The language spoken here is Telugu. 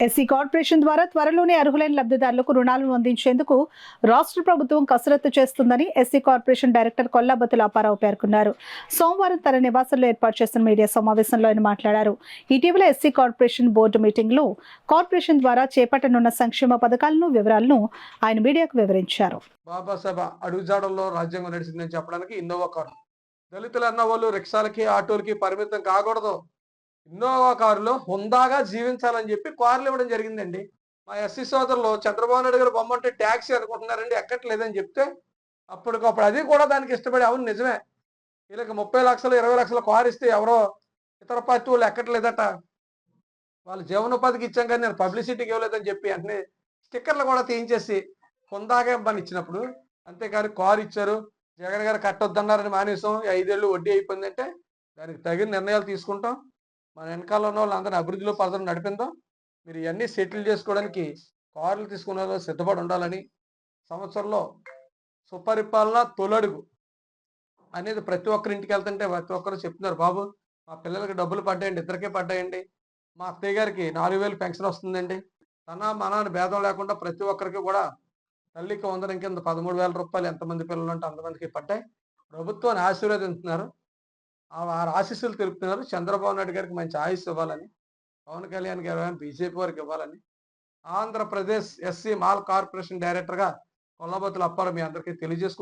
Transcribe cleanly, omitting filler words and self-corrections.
ఎస్సీ కార్పొరేషన్ ద్వారా త్వరలోనే అర్హులైన లబ్ధిదారులకు రుణాలను అందించేందుకు రాష్ట్ర ప్రభుత్వం కసరత్తు చేస్తుందని SC corporation director Kollabathula Apparao పేర్కొన్నారు. సోమవారం తన నివాసంలో ఏర్పాటు చేసిన మీడియా సమావేశంలో ఆయన మాట్లాడారు. ఇటీవల ఎస్సీ కార్పొరేషన్ బోర్డు మీటింగ్లో కార్పొరేషన్ ద్వారా చేపట్టనున్న సంక్షేమ పథకాలను వివరాలను ఆయన మీడియాకు వివరించారు. బాబాసాహెబ్ అడుగుజాడల్లో రాజ్యాంగం నడిచిందని చెప్పడానికి ఇన్నోవా కారు. దళితులు అన్న వాళ్ళు రిక్షాలకి ఆటోలకి పరిమితం కాకూడదు. ఇన్నోవా కారులో హుందాగా జీవించాలని చెప్పి కార్లు ఇవ్వడం జరిగిందండి. మా ఎస్సీ సోదరులు చంద్రబాబు నాయుడు గారు బొమ్మ అంటే ట్యాక్సీ అనుకుంటున్నారండి, ఎక్కట్లేదని చెప్తే అప్పటికప్పుడు అది కూడా దానికి ఇష్టపడి అవును నిజమే, వీళ్ళకి 30 లక్షలు 20 లక్షల కారు ఇస్తే ఎవరో ఇతర పార్టీ వాళ్ళు ఎక్కట్లేదట, వాళ్ళు జీవనోపాధికి ఇచ్చాం కానీ నేను పబ్లిసిటీకి ఇవ్వలేదని చెప్పి అంటే స్టిక్కర్లు కూడా తీయించేసి హుందాగా ఇవ్వని ఇచ్చినప్పుడు, అంతేకాని కారు ఇచ్చారు జగన్ గారు కట్టొద్దన్నారని మానేసాం 5 ఏళ్ళు వడ్డీ అయిపోయిందంటే దానికి తగిన నిర్ణయాలు తీసుకుంటాం. మన వెనకాల ఉన్న వాళ్ళందరినీ అభివృద్ధిలో పదం నడిపిందాం. మీరు ఇవన్నీ సెటిల్ చేసుకోవడానికి కార్లు తీసుకునే వాళ్ళు సిద్ధపడి ఉండాలని, సంవత్సరంలో సుపరిపాలన తొలడుగు అనేది ప్రతి ఒక్కరి ఇంటికి వెళ్తుంటే ప్రతి ఒక్కరు చెప్తున్నారు, బాబు మా పిల్లలకి డబ్బులు పడ్డాయండి, ఇద్దరికే పడ్డాయండి, మా అత్తయ్య గారికి 4,000 పెన్షన్ వస్తుందండి, తన మనాన్ని భేదం లేకుండా ప్రతి ఒక్కరికి కూడా తల్లికి వందనం కింద 13,000 రూపాయలు ఎంతమంది పిల్లలు ఉంటే అంతమందికి పడ్డాయి. ప్రభుత్వాన్ని ఆశీర్వదిస్తున్నారు, వారి ఆశీస్సులు తెలుపుతున్నారు. చంద్రబాబు నాయుడు గారికి మంచి ఆయుష్ ఇవ్వాలని, పవన్ కళ్యాణ్ గారు బీజేపీ వారికి ఇవ్వాలని, ఆంధ్రప్రదేశ్ ఎస్సీ మాల్ కార్పొరేషన్ డైరెక్టర్గా కొల్లాబత్తుల అప్పారావు మీ అందరికీ తెలియజేసుకుంటున్నాను.